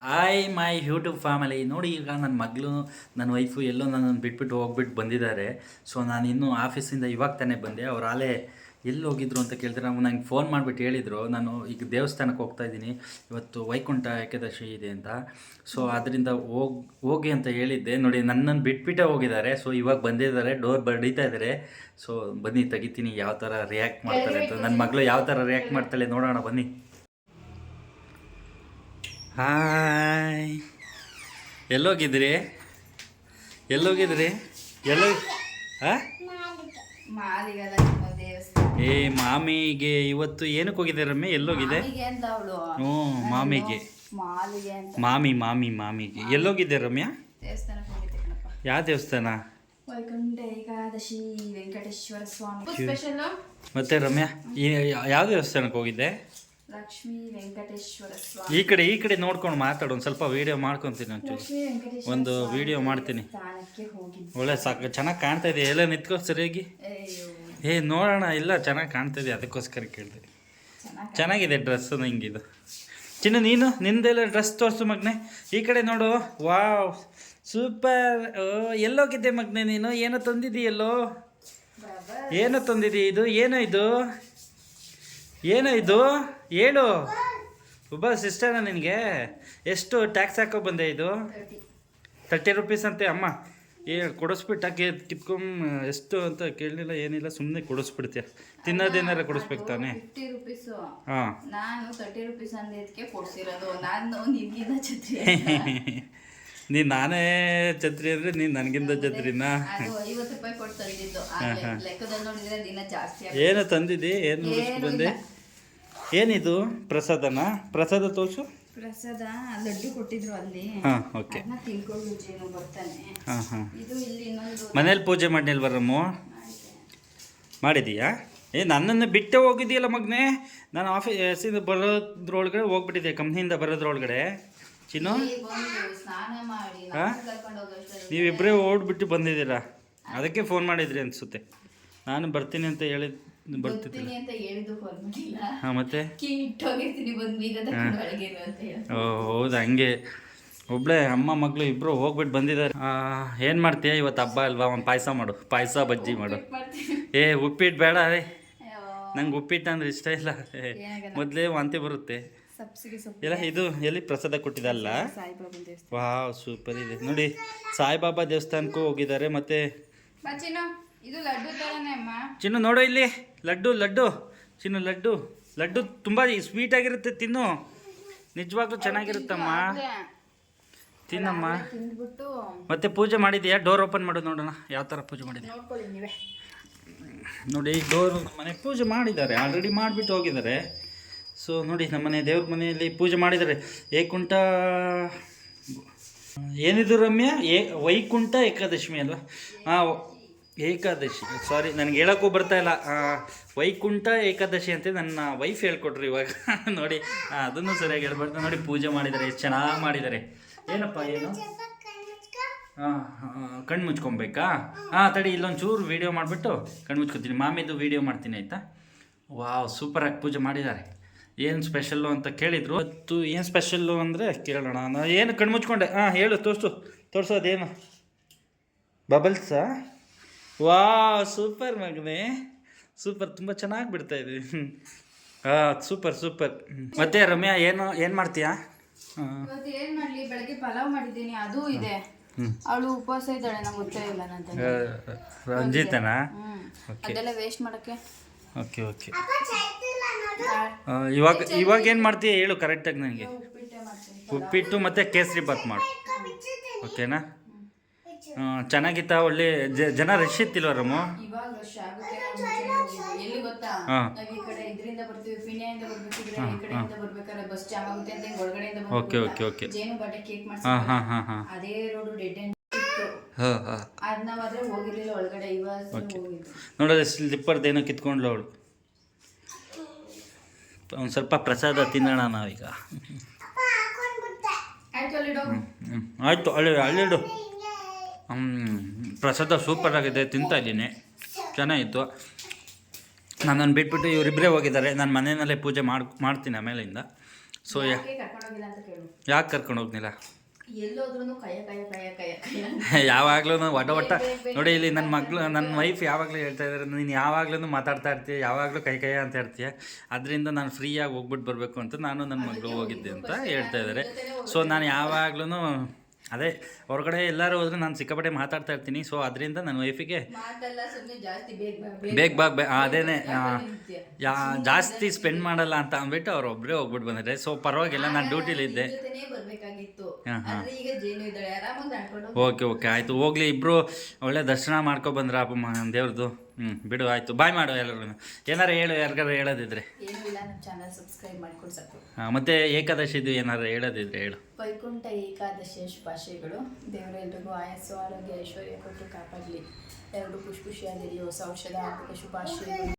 Hi my YouTube family. ನೋಡಿ, ಈಗ ನನ್ನ ಮಗಳು ನನ್ನ ವೈಫು ಎಲ್ಲೋ ನನ್ನನ್ನು ಬಿಟ್ಬಿಟ್ಟು ಹೋಗ್ಬಿಟ್ಟು ಬಂದಿದ್ದಾರೆ. ಸೊ ನಾನು ಇನ್ನೂ ಆಫೀಸಿಂದ ಇವಾಗ ತಾನೇ ಬಂದೆ. ಅವ್ರು ಆಲೇ ಎಲ್ಲಿ ಹೋಗಿದ್ರು ಅಂತ ಕೇಳಿದ್ರೆ ನಾವು ನಂಗೆ ಫೋನ್ ಮಾಡಿಬಿಟ್ಟು ಹೇಳಿದರು, ನಾನು ಈಗ ದೇವಸ್ಥಾನಕ್ಕೆ ಹೋಗ್ತಾಯಿದ್ದೀನಿ, ಇವತ್ತು ವೈಕುಂಠ ಏಕಾದಶಿ ಇದೆ ಅಂತ. ಸೊ ಅದರಿಂದ ಹೋಗಿ ಅಂತ ಹೇಳಿದ್ದೆ. ನೋಡಿ, ನನ್ನನ್ನು ಬಿಟ್ಬಿಟ್ಟೇ ಹೋಗಿದ್ದಾರೆ. ಸೊ ಇವಾಗ ಬಂದಿದ್ದಾರೆ, ಡೋರ್ ಬಡಿತಾ ಇದ್ದಾರೆ. ಸೊ ಬನ್ನಿ ತೆಗಿತೀನಿ, ಯಾವ ಥರ ರಿಯಾಕ್ಟ್ ಮಾಡ್ತಾರೆ ಅಂತ. ನನ್ನ ಮಗಳು ಯಾವ ಥರ ರಿಯಾಕ್ಟ್ ಮಾಡ್ತಾಳೆ ನೋಡೋಣ ಬನ್ನಿ. ಹಾಯ್, ಎಲ್ಲೋಗಿದ್ರಿ ಎಲ್ಲೋ ಹಾಂ ಏ ಮಾಮಿಗೆ ಇವತ್ತು ಏನಕ್ಕೆ ಹೋಗಿದೆ ರಮ್ಯ? ಎಲ್ಲೋಗಿದೆ? ಹ್ಞೂ ಮಾಮಿಗೆ, ಮಾಮಿಗೆ ಎಲ್ಲೋಗಿದೆ ರಮ್ಯ? ಯಾವ ದೇವಸ್ಥಾನ? ವೈಕುಂಠ ಏಕಾದಶಿ ವೆಂಕಟೇಶ್ವರ ಸ್ವಾಮಿ. ಮತ್ತೆ ರಮ್ಯ ಯಾವ ದೇವಸ್ಥಾನಕ್ಕೆ ಹೋಗಿದ್ದೆ? ಲಕ್ಷ್ಮೀ ವೆಂಕಟೇಶ್ವರ ಸ್ವಾಮಿ. ಈ ಕಡೆ ನೋಡ್ಕೊಂಡು ಮಾತಾಡು. ಒಂದು ಸ್ವಲ್ಪ ವೀಡಿಯೋ ಮಾಡ್ಕೊತೀನಿ, ಒಂದು ವೀಡಿಯೋ ಮಾಡ್ತೀನಿ. ಒಳ್ಳೆ ಸಾಕು, ಚೆನ್ನಾಗಿ ಕಾಣ್ತಾ ಇದೆ. ಎಲ್ಲ ನಿಂತ್ಕೋ ಸರಿಯಾಗಿ. ನೋಡೋಣ, ಇಲ್ಲ ಚೆನ್ನಾಗಿ ಕಾಣ್ತಾ ಇದೆ, ಅದಕ್ಕೋಸ್ಕರ ಕೇಳಿದೆ. ಚೆನ್ನಾಗಿದೆ ಡ್ರೆಸ್ಸು ನಿಂಗಿದು. ಚಿನ್ನ ನೀನು ನಿಂದೆಲ್ಲ ಡ್ರೆಸ್ ತೋರಿಸು ಮಗನೆ. ಈ ಕಡೆ ನೋಡು. Wow, super. ಎಲ್ಲೋಗಿದ್ದೆ ಮಗನೆ ನೀನು? ಏನೋ ತಂದಿದ್ದೀಯಲ್ಲೋ? ಏನೋ ತಂದಿದ್ದೀ? ಇದು ಏನೋ ಇದು ಹೇಳು. ಒಬ್ಬ ಸಿಸ್ಟರ್ನ ನಿನಗೆ? ಎಷ್ಟು ಟ್ಯಾಕ್ಸ್ ಹಾಕೋ ಬಂದೆ? ಇದು 30 ರೂಪೀಸ್ ಅಂತೆ. ಅಮ್ಮ ಕೊಡಿಸ್ಬಿಟ್ಟು ಕಿತ್ಕೊಂಡು ಎಷ್ಟು ಅಂತ ಕೇಳಲಿಲ್ಲ, ಏನಿಲ್ಲ, ಸುಮ್ಮನೆ ಕೊಡಿಸ್ಬಿಡ್ತೀಯ. ತಿನ್ನೋದೇನಾರ ಕೊಡಿಸ್ಬೇಕು ತಾನೆ? 50 ರೂಪೀಸ್. ಹಾಂ, ನಾನು 30 ರೂಪೀಸ್ ಅಂದಿದ್ದಕ್ಕೆ ಕೊಡಿಸಿರೋದು. ನಾನು ನಿನ್ಗಿಂತ ಛತ್ರಿ. ನೀನು ನಾನೇ ಛತ್ರಿ ಅಂದರೆ ನೀನು ನನಗಿಂತ ಛತ್ರಿನಾ? 50 ರೂಪಾಯಿ ಕೊಟ್ಟು ತಂದಿದ್ದು. ಲೆಕ್ಕದಲ್ಲಿ ನೋಡಿದ್ರೆ ದಿನ ಜಾಸ್ತಿ. ಏನು ತಂದಿದ್ದಿ? ಏನು ನೋಡಿಸ್ಕೊಂಡು ಬಂದೆ? ಏನಿದು? ಪ್ರಸಾದನಾ? ಪ್ರಸಾದ ತೋರಿಸು. ಪ್ರಸಾದ ಲಡ್ಡು ಕೊಟ್ಟಿದ್ರು ಅಲ್ಲಿ. ಹಾಂ, ಓಕೆ. ತಿಳ್ಕೊಂಡು ಜೇನು ಬರ್ತಾನೆ. ಹಾಂ. ಇದು ಇಲ್ಲಿ ಇನ್ನೊಂದು ಮನೇಲಿ ಪೂಜೆ ಮಾಡಿಲ್ವರಮ್ಮ? ಮಾಡಿದೀಯಾ? ನನ್ನನ್ನು ಬಿಟ್ಟೆ ಹೋಗಿದ್ದೀಯಲ್ಲ ಮಗನೇ. ನಾನು ಆಫೀಸಿಂದ ಬರೋದ್ರೊಳಗಡೆ ಹೋಗ್ಬಿಟ್ಟಿದ್ದೆ, ಕಂಪ್ನಿಯಿಂದ ಬರೋದ್ರೊಳಗಡೆ. ಚಿನ್ನು, ಸ್ನಾನ ಮಾಡಿ ನೀವಿಬ್ಬರೇ ಓಡ್ಬಿಟ್ಟು ಬಂದಿದ್ದೀರಾ, ಅದಕ್ಕೆ ಫೋನ್ ಮಾಡಿದ್ರಿ ಅನಿಸುತ್ತೆ. ನಾನು ಬರ್ತೀನಿ ಅಂತ ಬರ್ತಿದ್ದೀನಿ ಅಂತ ಹೇಳಿದ್ದು ಫೋನ್ ಮಾಡಿಲ್ಲ. ಹಾಂ, ಮತ್ತೆ ಓ ಹೌದಾ? ಹಂಗೆ ಒಬ್ಬಳೇ ಅಮ್ಮ ಮಗಳು ಇಬ್ಬರು ಹೋಗ್ಬಿಟ್ಟು ಬಂದಿದ್ದಾರೆ. ಏನು ಮಾಡ್ತೀಯ ಇವತ್ತು? ಹಬ್ಬ ಅಲ್ವಾ? ಒಂದು ಪಾಯಸ ಮಾಡು, ಪಾಯಸ ಬಜ್ಜಿ ಮಾಡು. ಉಪ್ಪಿಟ್ಟು ಬೇಡ ರೀ, ನಂಗೆ ಉಪ್ಪಿಟ್ಟು ಅಂದ್ರೆ ಇಷ್ಟ ಇಲ್ಲ. ಮೊದಲೇ ವಾಂತಿ ಬರುತ್ತೆ. ಇಲ್ಲ, ಇದು ಎಲ್ಲಿ ಪ್ರಸಾದ ಕೊಟ್ಟಿದ್ದಲ್ಲ? ವಾವ್, ಸೂಪರ್ ಇದೆ ನೋಡಿ. ಸಾಯಿಬಾಬಾ ದೇವಸ್ಥಾನಕ್ಕೂ ಹೋಗಿದ್ದಾರೆ. ಮತ್ತೆ ಚಿನ್ನು ನೋಡು ಇಲ್ಲಿ, ಲಡ್ಡು ಚಿನ್ನು, ಲಡ್ಡು ತುಂಬ ಸ್ವೀಟ್ ಆಗಿರುತ್ತೆ. ತಿನ್ನು, ನಿಜವಾಗ್ಲೂ ಚೆನ್ನಾಗಿರುತ್ತಮ್ಮ, ತಿನ್ನಮ್ಮ. ಮತ್ತೆ ಪೂಜೆ ಮಾಡಿದ್ಯಾ? ಡೋರ್ ಓಪನ್ ಮಾಡು ನೋಡೋಣ ಯಾವ ಥರ ಪೂಜೆ ಮಾಡಿದೆ. ನೋಡಿ, ಡೋರ್ ಮನೆ ಪೂಜೆ ಮಾಡಿದ್ದಾರೆ, ಆಲ್ರೆಡಿ ಮಾಡಿಬಿಟ್ಟು ಹೋಗಿದ್ದಾರೆ. ಸೊ ನೋಡಿ, ನಮ್ಮನೆ ದೇವ್ರ ಮನೆಯಲ್ಲಿ ಪೂಜೆ ಮಾಡಿದ್ದಾರೆ. ಏಕುಂಠ ಏನಿದು ರಮ್ಯ? ವೈಕುಂಠ ಏಕಾದಶಿ ಅಲ್ವಾ? ಹಾಂ, ಏಕಾದಶಿ. ಸಾರಿ, ನನಗೆ ಹೇಳೋಕ್ಕೂ ಬರ್ತಾ ಇಲ್ಲ. ವೈಕುಂಠ ಏಕಾದಶಿ ಅಂತ ನನ್ನ ವೈಫ್ ಹೇಳ್ಕೊಟ್ರು ಇವಾಗ. ನೋಡಿ, ಅದನ್ನು ಸರಿಯಾಗಿ ಹೇಳ್ಬಾರ್ದು. ನೋಡಿ, ಪೂಜೆ ಮಾಡಿದ್ದಾರೆ, ಎಷ್ಟು ಚೆನ್ನಾಗಿ ಮಾಡಿದ್ದಾರೆ. ಏನಪ್ಪ ಏನು? ಕಣ್ಣು ಮುಚ್ಕೊಬೇಕಾ? ತಡಿ, ಇಲ್ಲೊಂದು ಚೂರು ವೀಡಿಯೋ ಮಾಡಿಬಿಟ್ಟು ಕಣ್ಣು ಮುಚ್ಕೊತೀನಿ. ಮಾಮಿದು ವೀಡಿಯೋ ಮಾಡ್ತೀನಿ, ಆಯಿತಾ? ವಾವ್, ಸೂಪರಾಗಿ ಪೂಜೆ ಮಾಡಿದ್ದಾರೆ. ಏನು ಸ್ಪೆಷಲ್ಲು ಅಂತ ಕೇಳಿದರು. ಇವತ್ತು ಏನು ಸ್ಪೆಷಲ್ಲು ಅಂದರೆ ಕೇಳೋಣ. ನಾನು ಏನು ಕಣ್ಣು ಮುಚ್ಕೊಂಡೆ? ಹೇಳು, ತೋರಿಸು ಅದೇನು? ಬಬಲ್ಸಾ? ವಾವ್, ಸೂಪರ್ ಮಗನೇ, ಸೂಪರ್. ತುಂಬ ಚೆನ್ನಾಗಿ ಬಿಡ್ತಾ ಇದೆ. ಸೂಪರ್. ಮತ್ತೆ ರಮ್ಯಾ ಏನು ಮಾಡ್ತೀಯಾ? ಏನು ಮಾಡಲಿ, ಬೆಳಗ್ಗೆ ಪಲಾವ್ ಮಾಡಿದ್ದೀನಿ, ಅದು ಇದೆ. ಅವಳು ಉಪವಾಸ ಇದ್ದಾಳೆ, ನಂಗೆ ಗೊತ್ತೇ ಇಲ್ಲ. ರಂಜಿತನಾ? ಅದೆಲ್ಲ ವೇಸ್ಟ್ ಮಾಡೋಕ್ಕೆ. ಓಕೆ. ಇವಾಗ ಏನು ಮಾಡ್ತೀಯ ಹೇಳು ಕರೆಕ್ಟಾಗಿ ನನಗೆ. ಉಪ್ಪಿಟ್ಟು ಮತ್ತು ಕೇಸರಿ ಬಾತ್ ಮಾಡು, ಓಕೆನಾ? ಚೆನ್ನಾಗಿತ್ತ? ಒಳ್ಳೆ ಜನ ರಶ್ ಇತ್ತಿಲ್ವ ರಮ್ಮ? ಓಕೆ. ಹಾಂ. ನೋಡೋದು ಸ್ಲಿಪ್ಪರ್ದೇನೋ ಕಿತ್ಕೊಂಡ್ಲು ಅವಳು. ಒಂದು ಸ್ವಲ್ಪ ಪ್ರಸಾದ ತಿನ್ನೋಣ ನಾವೀಗ. ಆಯಿತು, ಅಲ್ಲಿಡು. ಪ್ರಸಾದ ಸೂಪರ್ ಆಗಿದೆ, ತಿಂತಾ ಇದ್ದೀನಿ, ಚೆನ್ನಾಗಿತ್ತು. ನನ್ನನ್ನು ಬಿಟ್ಬಿಟ್ಟು ಇವರಿಬ್ಬರೇ ಹೋಗಿದ್ದಾರೆ. ನಾನು ಮನೆಯಲ್ಲೇ ಪೂಜೆ ಮಾಡ್ತೀನಿ ಆಮೇಲಿಂದ. ಸೊ ಯಾಕೆ ಕರ್ಕೊಂಡೋಗಿಲ್ಲ ಅಂತ ಕೇಳು. ಯಾಕೆ ಕರ್ಕೊಂಡು ಹೋಗ್ನಿಲ್ಲ? ಎಲ್ಲೋದ್ರೂ ಕಯ ಯಾವಾಗ್ಲೂ ಒಟ ನೋಡಿ, ಇಲ್ಲಿ ನನ್ನ ವೈಫ್ ಯಾವಾಗಲೂ ಹೇಳ್ತಾ ಇದ್ದಾರೆ, ನೀನು ಯಾವಾಗ್ಲೂ ಮಾತಾಡ್ತಾ ಇರ್ತೀಯ, ಯಾವಾಗಲೂ ಕೈ ಅಂತ ಇರ್ತೀಯ, ಅದರಿಂದ ನಾನು ಫ್ರೀಯಾಗಿ ಹೋಗ್ಬಿಟ್ಟು ಬರಬೇಕು ಅಂತ ನಾನು ನನ್ನ ಮಗಳು ಹೋಗಿದ್ದೆ ಅಂತ ಹೇಳ್ತಾ ಇದ್ದಾರೆ. ಸೊ ನಾನು ಯಾವಾಗ್ಲೂ ಅದೇ ಹೊರಗಡೆ ಎಲ್ಲರೂ ಹೋದ್ರೆ ನಾನು ಸಿಕ್ಕಾಪಟ್ಟೆ ಮಾತಾಡ್ತಾ ಇರ್ತೀನಿ. ಸೊ ಅದರಿಂದ ನನ್ನ ವೈಫಿಗೆ ಅದೇನೆ ಜಾಸ್ತಿ ಸ್ಪೆಂಡ್ ಮಾಡಲ್ಲ ಅಂತ ಅಂದ್ಬಿಟ್ಟು ಅವ್ರು ಒಬ್ಬರೇ ಹೋಗ್ಬಿಟ್ಟು ಬಂದಿದ್ದಾರೆ. ಸೊ ಪರವಾಗಿಲ್ಲ, ನಾನು ಡ್ಯೂಟಿಲಿದ್ದೆ. ಓಕೆ ಆಯಿತು, ಹೋಗ್ಲಿ, ಇಬ್ಬರು ಒಳ್ಳೆ ದರ್ಶನ ಮಾಡ್ಕೊಬಂದ್ರ ದೇವ್ರದ್ದು. ಬಿಡು, ಆಯಿತು, ಬಾಯ್ ಮಾಡು ಎಲ್ಲರೂ. ಏನಾರು ಯಾರಿಗಾರು ಹೇಳೋದಿದ್ರೆ ಮತ್ತೆ ಏಕಾದಶಿದು ಏನಾರು ಹೇಳೋದಿದ್ರೆ ಹೇಳು. ವೈಕುಂಠ ಏಕಾದಶಿಯ ಶುಭಾಶಯಗಳು. ದೇವರೆಲ್ಲರಿಗೂ ಆಯಸ್ಸು, ಆರೋಗ್ಯ, ಐಶ್ವರ್ಯ ಕೊಟ್ಟು ಕಾಪಾಡಲಿ. ಎಲ್ಲರೂ ಖುಷಿಯಾಗಿರಿ. ಹೊಸ ವರ್ಷದ ಶುಭಾಶಯಗಳು.